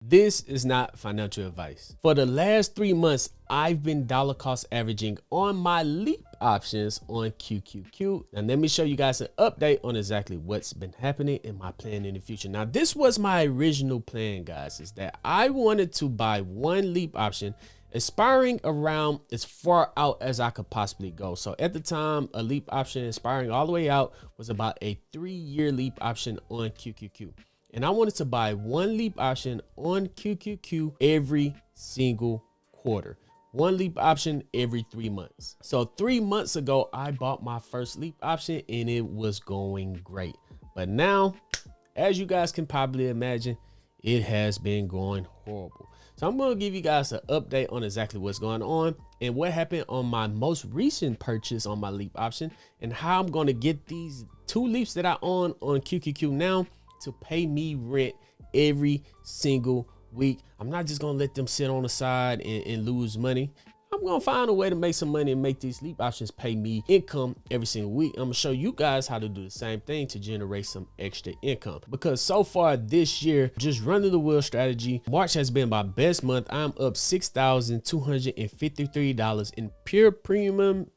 This is not financial advice. For the last 3 months, I've been dollar cost averaging on my Leap options on QQQ. Now let me show you guys an update on exactly what's been happening in my plan in the future. Now this was my original plan, guys, is that I wanted to buy one Leap option expiring around as far out as I could possibly go. So at the time, a Leap option expiring all the way out was about a 3-year Leap option on QQQ. And I wanted to buy one Leap option on QQQ every single quarter. One Leap option every 3 months. So 3 months ago, I bought my first Leap option and it was going great. But now, as you guys can probably imagine, it has been going horrible. So I'm going to give you guys an update on exactly what's going on and what happened on my most recent purchase on my Leap option and how I'm going to get these 2 Leaps that I own on QQQ now to pay me rent every single week. I'm not just gonna let them sit on the side and lose money. I'm gonna find a way to make some money and make these Leap options pay me income every single week. I'm gonna show you guys how to do the same thing to generate some extra income, because so far this year, just running the wheel strategy, March has been my best month. I'm up $6,253 in pure premium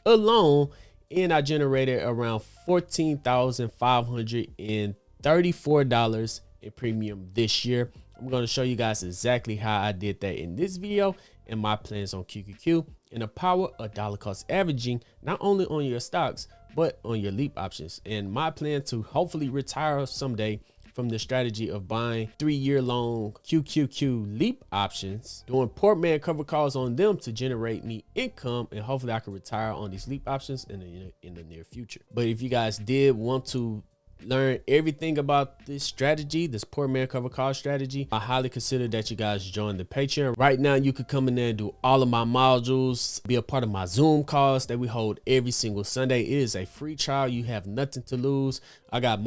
alone, and I generated around $14,534 in premium this year. I'm going to show you guys exactly how I did that in this video and my plans on QQQ and the power of dollar cost averaging, not only on your stocks, but on your Leap options. And my plan to hopefully retire someday from the strategy of buying 3-year long QQQ Leap options, doing poor man cover calls on them to generate me income, and hopefully I can retire on these Leap options in the near future. But if you guys did want to learn everything about this strategy, this poor man cover call strategy, I highly consider that you guys join the Patreon. Right now, you could come in there and do all of my modules, be a part of my Zoom calls that we hold every single Sunday. It is a free trial. You have nothing to lose. I got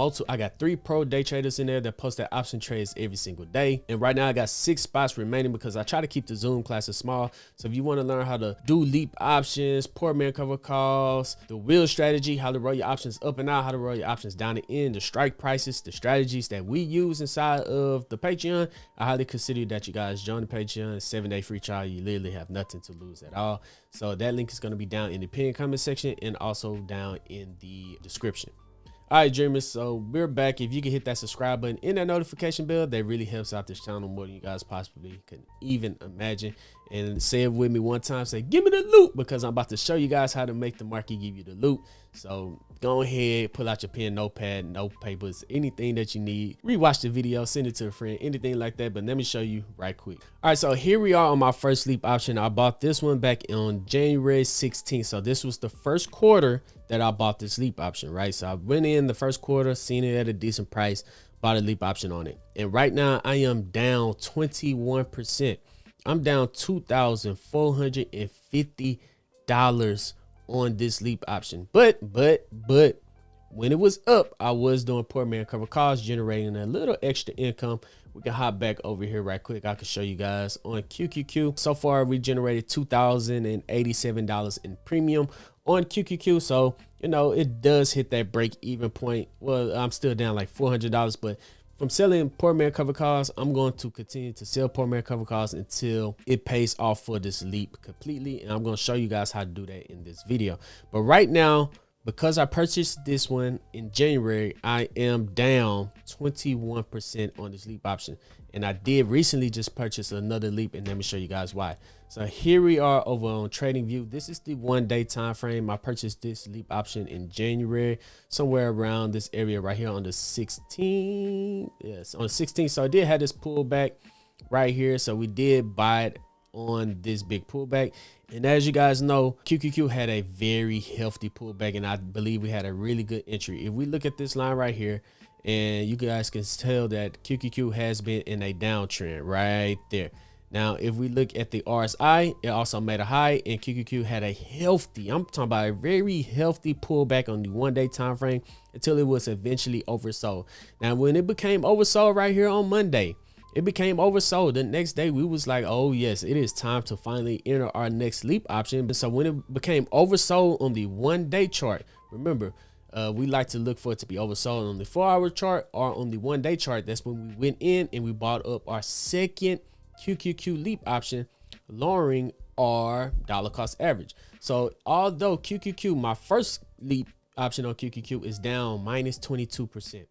3 pro day traders in there that post their option trades every single day. And right now I got 6 spots remaining because I try to keep the Zoom classes small. So if you want to learn how to do Leap options, poor man cover calls, the wheel strategy, how to roll your options up and out, how to roll your options down and in, the strike prices, the strategies that we use inside of the Patreon, I highly consider that you guys join the Patreon. 7-day free trial. You literally have nothing to lose at all. So that link is going to be down in the pinned comment section and also down in the description. All right, dreamers, so we're back. If you can hit that subscribe button and that notification bell, that really helps out this channel more than you guys possibly can even imagine. And say it with me one time, say, give me the loot, because I'm about to show you guys how to make the market give you the loot. So go ahead, pull out your pen, notepad, note papers, anything that you need. Rewatch the video, send it to a friend, anything like that. But let me show you right quick. All right, so here we are on my first Leap option. I bought this one back on January 16th. So this was the first quarter that I bought this Leap option, right? So I went in the first quarter, seen it at a decent price, bought a Leap option on it. And right now I am down 21%. I'm down $2,450 on this Leap option. But when it was up, I was doing poor man cover calls, generating a little extra income. We can hop back over here right quick. I can show you guys on QQQ. So far, we generated $2,087 in premium on QQQ. So, you know, it does hit that break even point. Well, I'm still down like $400, but from selling poor man cover calls, I'm going to continue to sell poor man cover calls until it pays off for this Leap completely. And I'm going to show you guys how to do that in this video. But right now, because I purchased this one in January, I am down 21% on this Leap option. And I did recently just purchase another Leap, and let me show you guys why. So here we are over on TradingView. This is the 1-day time frame. I purchased this Leap option in January, somewhere around this area right here on the 16th. Yes, on the 16th. So I did have this pullback right here. So we did buy it on this big pullback. And as you guys know, QQQ had a very healthy pullback, and I believe we had a really good entry. If we look at this line right here, and you guys can tell that QQQ has been in a downtrend right there. Now, if we look at the RSI, it also made a high, and QQQ had a healthy, I'm talking about a very healthy pullback on the 1-day time frame until it was eventually oversold. Now, when it became oversold right here on Monday, it became oversold. The next day, we was like, oh yes, it is time to finally enter our next Leap option. So when it became oversold on the 1-day chart, remember, We like to look for it to be oversold on the 4-hour chart or on the 1-day chart. That's when we went in and we bought up our second QQQ Leap option, lowering our dollar cost average. So although QQQ, my first Leap option on QQQ, is down minus 22%.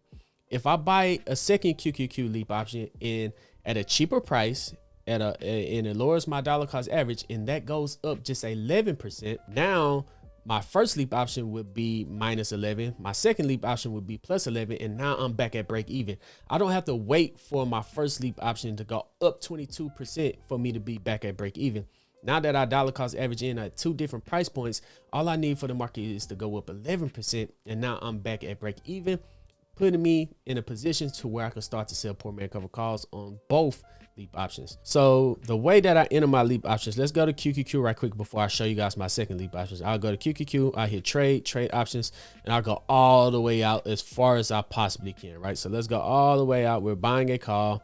If I buy a second QQQ Leap option in at a cheaper price, and it lowers my dollar cost average, and that goes up just 11%. Now my first Leap option would be minus 11. My second Leap option would be plus 11. And now I'm back at break even. I don't have to wait for my first Leap option to go up 22% for me to be back at break even. Now that our dollar cost average in at 2 different price points, all I need for the market is to go up 11%. And now I'm back at break even, putting me in a position to where I can start to sell poor man cover calls on both Leap options. So the way that I enter my Leap options, let's go to QQQ right quick before I show you guys my second Leap options. I'll go to QQQ, I hit trade options, and I'll go all the way out as far as I possibly can, right? So let's go all the way out. We're buying a call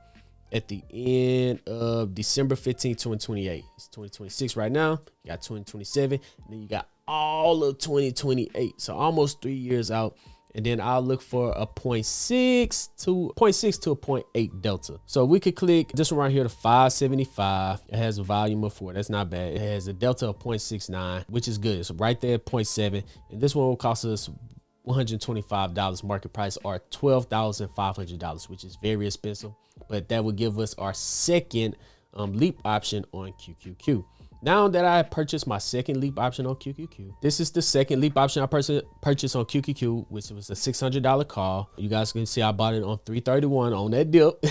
at the end of December 15, 2028. It's 2026 right now. You got 2027, and then you got all of 2028. So almost 3 years out. And then I'll look for a 0.6 to a 0.8 delta. So we could click this one right here to 575. It has a volume of 4. That's not bad. It has a delta of 0.69, which is good. It's right there at 0.7. And this one will cost us $125 market price, or $12,500, which is very expensive. But that would give us our second Leap option on QQQ. Now that I purchased my second Leap option on QQQ, this is the second Leap option I purchased on QQQ, which was a $600 call. You guys can see I bought it on 331 on that dip.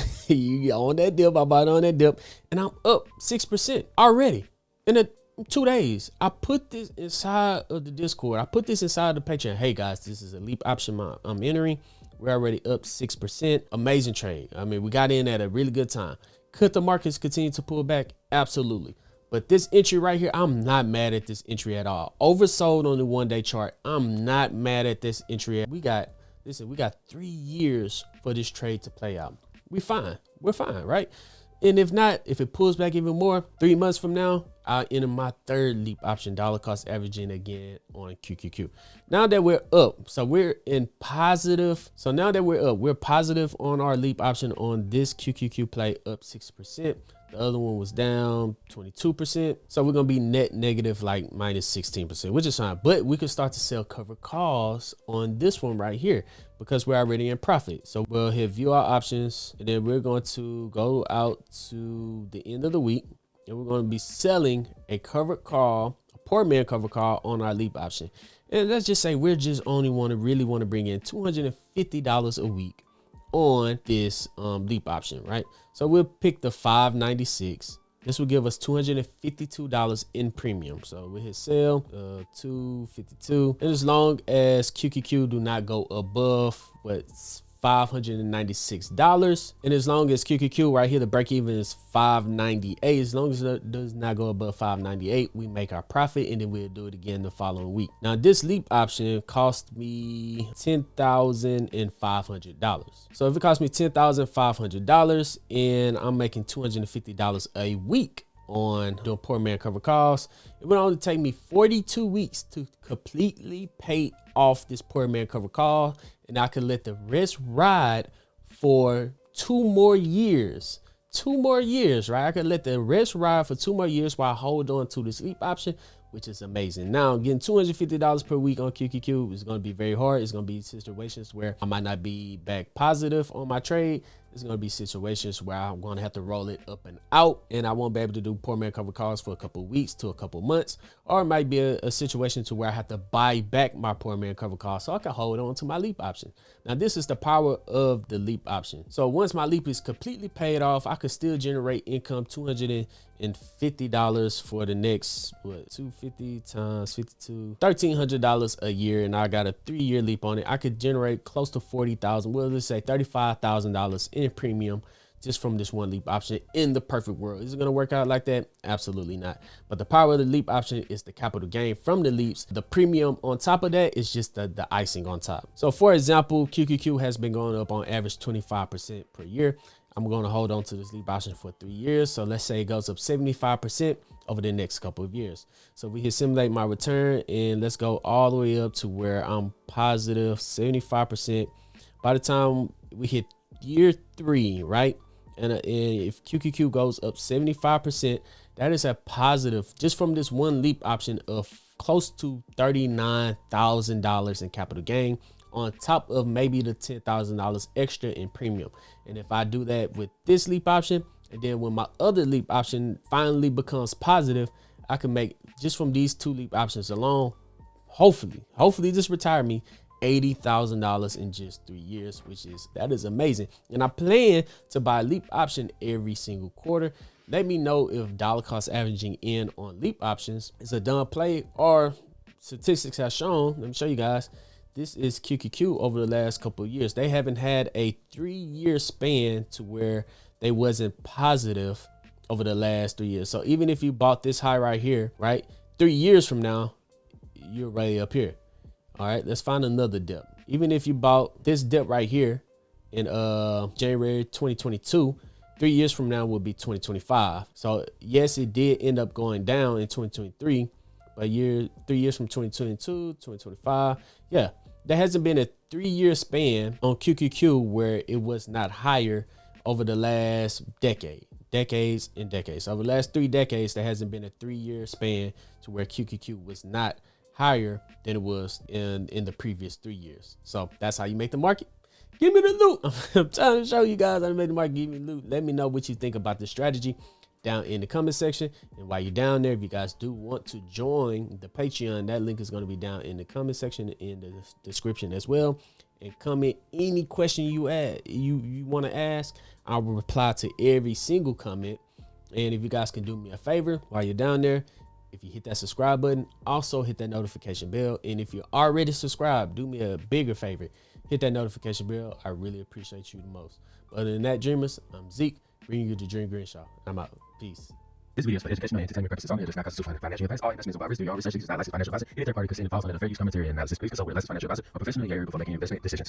On that dip, I bought it on that dip, and I'm up 6% already in 2 days. I put this inside of the Discord. I put this inside the Patreon. Hey guys, this is a Leap option I'm entering. We're already up 6%. Amazing trade. I mean, we got in at a really good time. Could the markets continue to pull back? Absolutely. But this entry right here, I'm not mad at this entry at all. Oversold on the 1-day chart. I'm not mad at this entry. We got 3 years for this trade to play out. We're fine, right? And if not, if it pulls back even more, 3 months from now, I'll enter my third Leap option, dollar cost averaging again on QQQ. Now that we're up, so we're in positive. So now that we're up, we're positive on our Leap option on this QQQ play, up 6%. The other one was down 22%. So we're going to be net negative, like minus 16%, which is fine. But we can start to sell covered calls on this one right here because we're already in profit. So we'll hit view our options, and then we're going to go out to the end of the week, and we're going to be selling a covered call, a poor man covered call on our Leap option. And let's just say we're just only really want to bring in $250 a week on this Leap option, right? So we'll pick the 596. This will give us $252 in premium. So we hit sell, 252. And as long as QQQ do not go above what, $596, and as long as QQQ right here, the break even is 598, as long as it does not go above 598, we make our profit, and then we'll do it again the following week. Now this Leap option cost me $10,500. So if it cost me $10,500 and I'm making $250 a week on doing poor man cover calls, it would only take me 42 weeks to completely pay off this poor man cover call, and I could let the rest ride for 2 more years. 2 more years, right? I could let the rest ride for 2 more years while I hold on to this Leap option, which is amazing. Now, getting $250 per week on QQQ is going to be very hard. It's going to be situations where I might not be back positive on my trade. It's going to be situations where I'm going to have to roll it up and out, and I won't be able to do poor man cover calls for a couple of weeks to a couple of months. Or it might be a situation to where I have to buy back my poor man cover calls so I can hold on to my Leap option. Now, this is the power of the Leap option. So once my Leap is completely paid off, I could still generate income, $250 for the next, what, 250 times 52, $1,300 a year, and I got a 3-year Leap on it. I could generate close to $40,000, well, let's say $35,000 in premium just from this one Leap option in the perfect world. Is it going to work out like that? Absolutely not. But the power of the Leap option is the capital gain from the Leaps. The premium on top of that is just the icing on top. So for example, QQQ has been going up on average 25% per year. I'm going to hold on to this leap option for 3 years. So let's say it goes up 75% over the next couple of years. So we can simulate my return, and let's go all the way up to where I'm positive 75%. By the time we hit year 3, right? And if QQQ goes up 75%, that is a positive just from this one leap option of close to $39,000 in capital gain, on top of maybe the $10,000 extra in premium. And if I do that with this leap option, and then when my other leap option finally becomes positive, I can make just from these 2 leap options alone, hopefully just retire me $80,000 in just 3 years, that is amazing. And I plan to buy a leap option every single quarter. Let me know if dollar cost averaging in on leap options is a dumb play or statistics have shown. Let me show you guys. This is QQQ over the last couple of years. They haven't had a 3-year span to where they wasn't positive over the last 3 years. So even if you bought this high right here, right, 3 years from now, you're right up here. All right, let's find another dip. Even if you bought this dip right here in January 2022, 3 years from now will be 2025. So yes, it did end up going down in 2023, but 3 years from 2022, 2025, yeah, there hasn't been a 3-year span on QQQ where it was not higher over the last decades and decades. Over the last 3 decades, there hasn't been a 3-year span to where QQQ was not higher than it was in the previous 3 years. So that's how you make the market. Give me the loot. I'm trying to show you guys how to make the market. Give me the loot. Let me know what you think about this strategy down in the comment section. And while you're down there, if you guys do want to join the Patreon, that link is going to be down in the comment section in the description as well. And comment any question you want to ask. I will reply to every single comment. And if you guys can do me a favor while you're down there, if you hit that subscribe button, also hit that notification bell. And if you're already subscribed, do me a bigger favor. Hit that notification bell. I really appreciate you the most. But other than that, dreamers, I'm Zeke, bringing you the Dream Green Show. I'm out. Peace. This video is for educational and entertainment purposes only. It does not constitute financial advice. All investments are by risk. Do your own research. It is not licensed financial advisor. Any third party considered false under the fair use commentary and analysis. Please consult with a licensed financial advisor or professional in your area before making investment decisions.